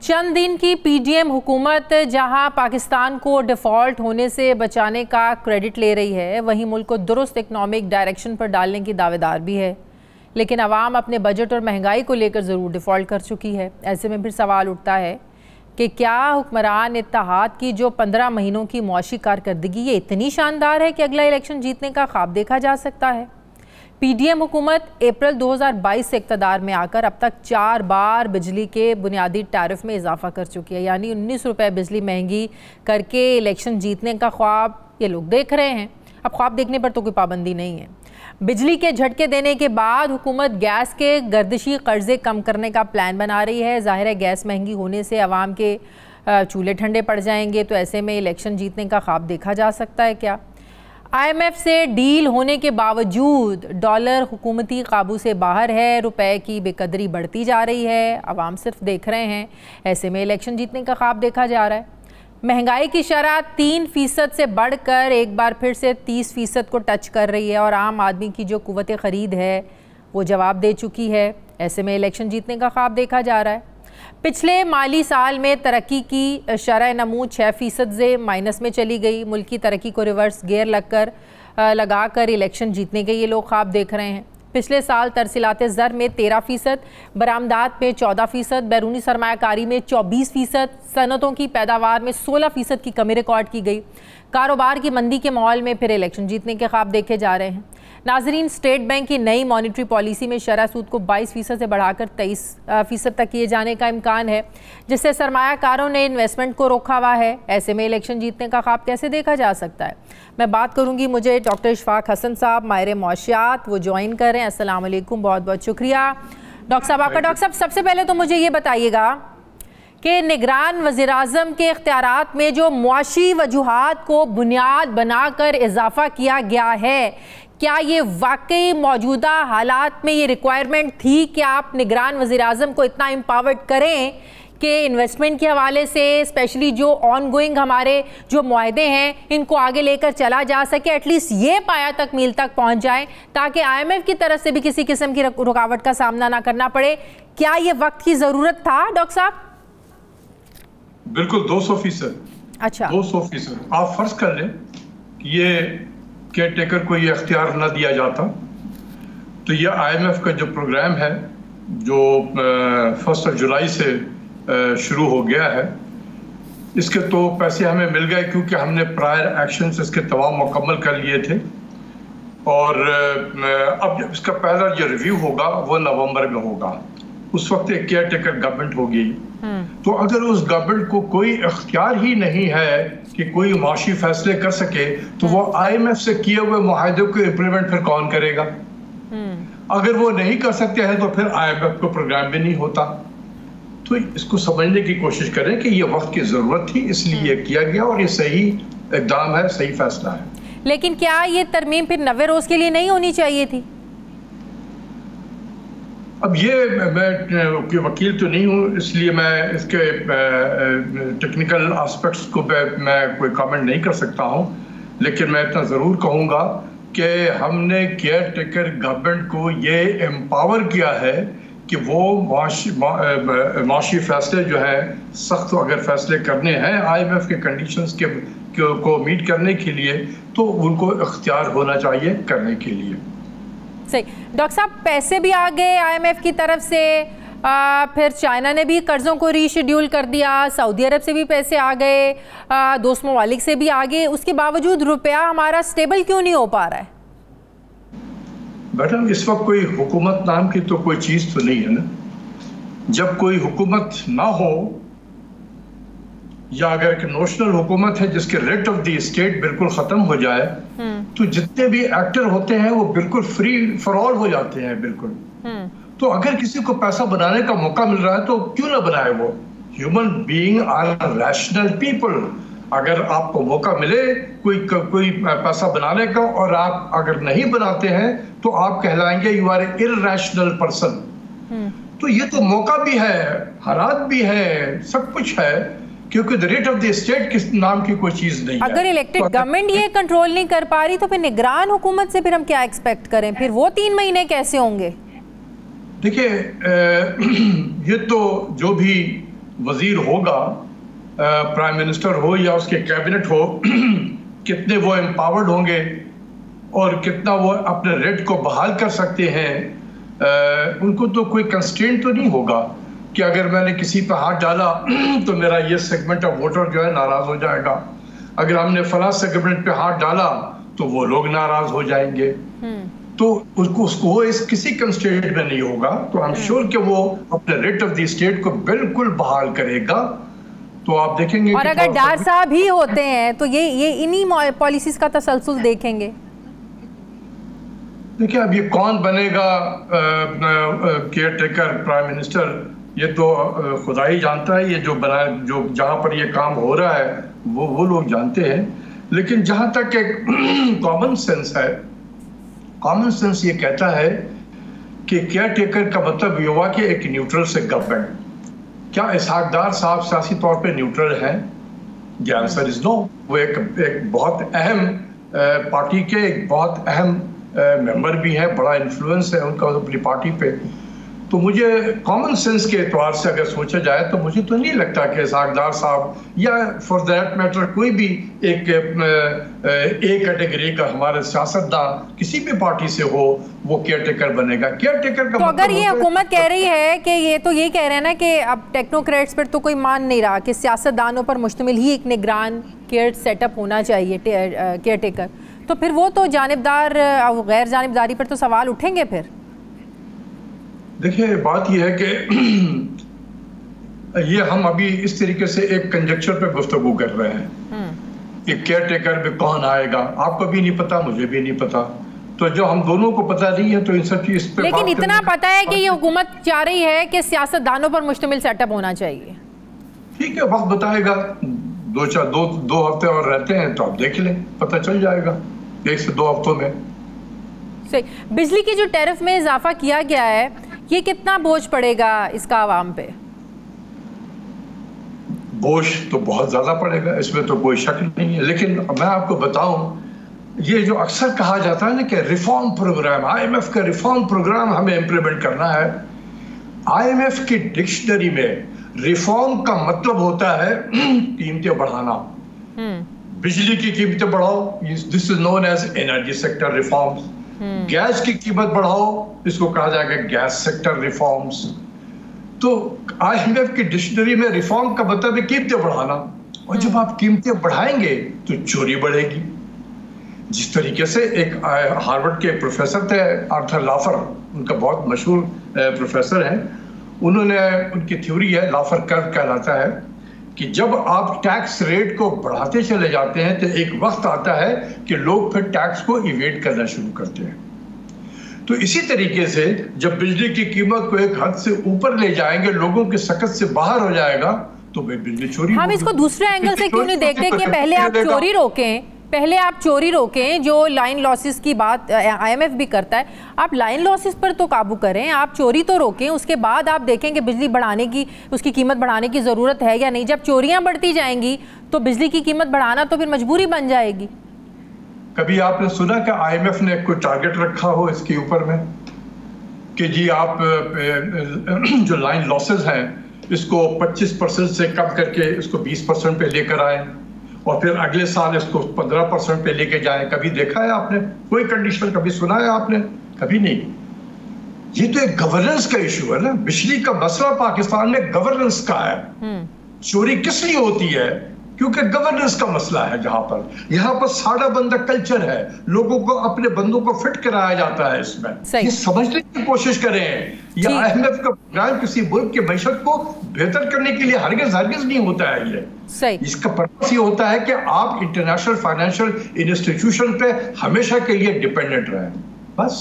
चंद दिन की पीडीएम हुकूमत जहां पाकिस्तान को डिफ़ॉल्ट होने से बचाने का क्रेडिट ले रही है, वहीं मुल्क को दुरुस्त इकनॉमिक डायरेक्शन पर डालने की दावेदार भी है। लेकिन अवाम अपने बजट और महंगाई को लेकर ज़रूर डिफ़ॉल्ट कर चुकी है। ऐसे में फिर सवाल उठता है कि क्या हुक्मरान इत्तेहाद की जो 15 महीनों की मुआशी कारकर्दगी ये इतनी शानदार है कि अगला इलेक्शन जीतने का ख्वाब देखा जा सकता है। पीडीएम हुकूमत अप्रैल 2022 से इक़्तिदार में आकर अब तक 4 बार बिजली के बुनियादी टैरिफ में इजाफा कर चुकी है, यानी 19 रुपये बिजली महंगी करके इलेक्शन जीतने का ख्वाब ये लोग देख रहे हैं। अब ख्वाब देखने पर तो कोई पाबंदी नहीं है। बिजली के झटके देने के बाद हुकूमत गैस के गर्दिशी कर्जे कम करने का प्लान बना रही है। जाहिर है गैस महंगी होने से आवाम के चूल्हे ठंडे पड़ जाएंगे, तो ऐसे में इलेक्शन जीतने का ख्वाब देखा जा सकता है क्या? IMF से डील होने के बावजूद डॉलर हुकूमती काबू से बाहर है, रुपए की बेकदरी बढ़ती जा रही है, आवाम सिर्फ देख रहे हैं। ऐसे में इलेक्शन जीतने का ख्वाब देखा जा रहा है। महंगाई की शरह 3% से बढ़कर एक बार फिर से 30% को टच कर रही है और आम आदमी की जो कुव्वत ख़रीद है वो जवाब दे चुकी है। ऐसे में इलेक्शन जीतने का ख्वाब देखा जा रहा है। पिछले माली साल में तरक्की की शरह नमू 6% से माइनस में चली गई। मुल्क की तरक्की को रिवर्स गियर लगाकर इलेक्शन जीतने के ये लोग ख्वाब देख रहे हैं। पिछले साल तरसीलात ज़र में 13%, बरामदात में 14%, बैरूनी सरमायाकारी में 24%, सनतों की पैदावार में 16% की कमी रिकॉर्ड की गई। कारोबार की मंदी के माहौल में फिर इलेक्शन जीतने के ख्वाब देखे जा रहे हैं। नाजरीन, स्टेट बैंक की नई मॉनिटरी पॉलिसी में शरह सूद को 22% से बढ़ाकर 23% तक किए जाने का इम्कान है, जिससे सरमायाकारों ने इन्वेस्टमेंट को रोका हुआ है। ऐसे में इलेक्शन जीतने का ख्वाब कैसे देखा जा सकता है? मैं बात करूंगी, मुझे डॉक्टर इशफाक हसन साहब माहिर मौशियात वो ज्वाइन कर रहे हैं। अस्सलाम वालेकुम, बहुत बहुत शुक्रिया डॉक्टर साहब आपका। डॉक्टर साहब, सबसे पहले तो मुझे ये बताइएगा कि निगरान वज़ीर-ए-आज़म के इख्तियारात में जो मुआशी वजूहात को बुनियाद बनाकर इजाफा किया गया है, क्या ये वाकई मौजूदा हालात में ये रिक्वायरमेंट थी कि आप निगरान वज़ीर-ए-आज़म को इतना एम्पावर्ड करें कि इन्वेस्टमेंट के हवाले से स्पेशली जो ऑन गोइंग हमारे जो मुआहदे हैं इनको आगे लेकर चला जा सके, एटलीस्ट ये पाया तक मील तक पहुंच जाए ताकि IMF की तरफ से भी किसी किस्म की रुकावट का सामना ना करना पड़े? क्या ये वक्त की ज़रूरत था डॉक्टर साहब? बिल्कुल 200%। अच्छा, 200%। आप फर्ज कर लें कि ये केयर टेकर को ये अख्तियार न दिया जाता तो ये IMF का जो प्रोग्राम है जो 1 जुलाई से शुरू हो गया है, इसके तो पैसे हमें मिल गए क्योंकि हमने प्रायर एक्शंस इसके तमाम मुकम्मल कर लिए थे। और अब जब इसका पहला जो रिव्यू होगा वो नवंबर में होगा। उस वक्त एक केयर टेकर गवर्नमेंट होगी। तो अगर उस गवर्नमेंट को कोई इख्तियार ही नहीं है कि कोई माशी फैसले कर सके तो वो IMF से किए हुए मुआहदे को इम्प्लीमेंट फिर कौन करेगा? अगर वो नहीं कर सकते हैं तो फिर IMF को प्रोग्राम भी नहीं होता। तो इसको समझने की कोशिश करें कि ये वक्त की जरूरत थी, इसलिए किया गया और ये सही इक़दाम है, सही फैसला है। लेकिन क्या ये तरमीम फिर 90 रोज के लिए नहीं होनी चाहिए थी? अब ये मैं वकील तो नहीं हूँ, इसलिए मैं इसके टेक्निकल एस्पेक्ट्स को मैं कोई कमेंट नहीं कर सकता हूँ, लेकिन मैं इतना ज़रूर कहूँगा कि हमने केयर टेकर गवर्नमेंट को ये एम्पावर किया है कि वो माशी फैसले जो है सख्त अगर फैसले करने हैं IMF के कंडीशंस को मीट करने के लिए तो उनको इख्तियार होना चाहिए करने के लिए। सही डॉक्टर साहब, पैसे भी आ गए IMF की तरफ से, फिर चाइना ने भी कर्ज़ों को रीशेड्यूल कर दिया, सऊदी अरब से भी पैसे आ गए, दोस्त ममालिक से भी आ गए, उसके बावजूद रुपया हमारा स्टेबल क्यों नहीं हो पा रहा है? मैडम, इस वक्त कोई हुकूमत नाम की तो कोई चीज़ तो नहीं है ना। जब कोई हुकूमत ना हो या अगर एक नोशनल हुकूमत है जिसके रेट ऑफ द स्टेट बिल्कुल ख़त्म हो जाए तो जितने भी एक्टर होते हैं वो बिल्कुल फ्री फॉर ऑल हो जाते हैं बिल्कुल। तो अगर किसी को पैसा बनाने का मौका मिल रहा है तो क्यों ना बनाए? वो human being are rational people. अगर आपको मौका मिले कोई पैसा बनाने का और आप अगर नहीं बनाते हैं तो आप कहलाएंगे यू आर इर्रेशनल पर्सन। तो ये तो मौका भी है, हालात भी है, सब कुछ है, क्योंकि the rate of the state किस नाम की कोई चीज नहीं है। अगर इलेक्टेड गवर्नमेंट ये कंट्रोल नहीं कर पा रही तो फिर निगरान हुकूमत से फिर हम क्या एक्सपेक्ट करें? फिर वो 3 महीने कैसे होंगे? देखिए, ये तो जो भी वजीर होगा, प्राइम मिनिस्टर हो या उसके कैबिनेट हो, कितने वो एम्पावर्ड होंगे और कितना वो अपने रेट को बहाल कर सकते हैं। उनको तो कोई कंस्ट्रेंट तो नहीं होगा कि अगर मैंने किसी पर हाथ डाला तो मेरा ये सेगमेंट ऑफ वोटर जो है नाराज हो जाएगा, अगर हमने फला सेगमेंट पे हाथ डाला तो वो लोग नाराज हो जाएंगे। तो उसको किसी कंस्ट्रेंट में नहीं होगा। तो आई एम श्योर कि वो अपने रेट ऑफ द स्टेट को बिल्कुल बहाल करेगा। तो आप देखेंगे और अगर डार साहब ही होते हैं तो ये इन्हीं पॉलिसीज का तसलसल देखेंगे। देखिए, अब ये कौन बनेगा केयर टेकर प्राइम मिनिस्टर, ये तो खुदा ही जानता है। ये जो जहां पर ये काम हो रहा है वो लोग जानते हैं। लेकिन जहां तक एक कॉमन सेंस है, कॉमन सेंस ये कहता है कि केयर टेकर का मतलब ये हुआ कि एक न्यूट्रल से गवर्नमेंट। क्या इसहाक डार साहब सियासी तौर पे न्यूट्रल हैं? The answer is no. वो एक बहुत अहम पार्टी के एक बहुत अहम मेंबर भी है, बड़ा इन्फ्लुएंस है उनका अपनी पार्टी पे। तो मुझे कॉमन सेंस के एतबार से अगर सोचा जाए तो मुझे तो नहीं लगता कि इसहाक डार साहब या फॉर दैट मैटर कोई भी एक कैटेगरी का हमारे सियासतदान किसी भी पार्टी से हो वो केयर टेकर बनेगा। केयर टेकर का तो अगर ये हुकूमत कह रही है कि ये तो ये कह रहे हैं ना कि अब टेक्नोक्रेट्स पर तो कोई मान नहीं रहा कि सियासतदानों पर मुश्तमिल ही एक निगरान केयर सेटअप होना चाहिए केयर टेकर, तो फिर वो तो जानिबदार गैर जानिबदारी पर तो सवाल उठेंगे फिर। देखिए, बात यह है कि ये हम अभी इस तरीके से एक कंजक्चर पे गुफ्तगू कर रहे हैं कि केयर टेकर में कौन आएगा। आपको भी नहीं पता, मुझे भी नहीं पता। तो जो हम दोनों को पता नहीं है तो इन सब चीज पे लेकिन इतना पता है कि ये हुकूमत चाह रही है कि सियासतदानों पर मुश्तमिल सेटअप होना चाहिए। ठीक है, वक्त बताएगा। दो हफ्ते और रहते हैं तो आप देख लें, पता चल जाएगा 1 से 2 हफ्तों में। सही। बिजली की जो टैरिफ में इजाफा किया गया है, ये कितना बोझ पड़ेगा इसका आवाम पे? बोझ तो बहुत ज्यादा पड़ेगा, इसमें तो कोई शक नहीं है। लेकिन मैं आपको बताऊं, ये जो अक्सर कहा जाता है ना कि रिफॉर्म प्रोग्राम, आईएमएफ का रिफॉर्म प्रोग्राम हमें इंप्लीमेंट करना है। आईएमएफ की डिक्शनरी में रिफॉर्म का मतलब होता है कीमतें बढ़ाना। बिजली की कीमतें बढ़ाओ, this is known as energy sector reforms. Gas की कीमत बढ़ाओ, इसको कहा जाएगा गैस सेक्टर रिफॉर्म्स। तो आईएमएफ की डिक्शनरी में रिफॉर्म का मतलब है कीमतें बढ़ाना। और जब आप कीमतें बढ़ाएंगे तो चोरी बढ़ेगी। जिस तरीके से एक हार्वर्ड के प्रोफेसर थे आर्थर लाफर, उनका बहुत मशहूर प्रोफेसर हैं, उन्होंने उनकी थ्योरी है, लाफर कर्व कहलाता है, कि जब आप टैक्स रेट को बढ़ाते चले जाते हैं तो एक वक्त आता है कि लोग फिर टैक्स को इवेड करना शुरू करते हैं। तो इसी तरीके से जब बिजली की कीमत को एक हद से ऊपर ले जाएंगे, लोगों की सकत से बाहर हो जाएगा, तो बिजली चोरी। हम इसको दूसरे एंगल से क्यों नहीं देखते कि पहले आप चोरी रोकें, जो लाइन लॉसेस की बात आईएमएफ भी करता है। आप लाइन लॉसेस पर तो काबू करें, आप चोरी तो रोकें, उसके बाद आप देखें कि बिजली बढ़ाने की, उसकी कीमत बढ़ाने की ज़रूरत है या नहीं। जब चोरियां बढ़ती जाएंगी तो बिजली की कीमत बढ़ाना तो फिर मजबूरी बन जाएगी। कभी आपने सुना कि आईएमएफ ने कोई टारगेट रखा हो इसके ऊपर में कि जी आप जो लाइन लॉसेस हैं इसको 25% से कम करके इसको 20% पे लेकर आए और फिर अगले साल इसको 15% पे लेके जाएं? कभी देखा है आपने कोई कंडीशन? कभी सुना है आपने? कभी नहीं। ये तो एक गवर्नेंस का इशू है ना। बिजली का मसला पाकिस्तान में गवर्नेंस का है। चोरी किस लिए होती है? क्योंकि गवर्नेंस का मसला है। जहां पर यहाँ पर साड़ा बंदा कल्चर है, लोगों को अपने बंदों को फिट कराया जाता है। इसमें ये समझने की कोशिश करें, ये आईएमएफ का प्रोग्राम किसी मुल्क की मैशत को बेहतर करने के लिए हरगिज़ नहीं होता है। ये सही। इसका पर्पस ये होता है कि आप इंटरनेशनल फाइनेंशियल इंस्टीट्यूशन पे हमेशा के लिए डिपेंडेंट रहें, बस।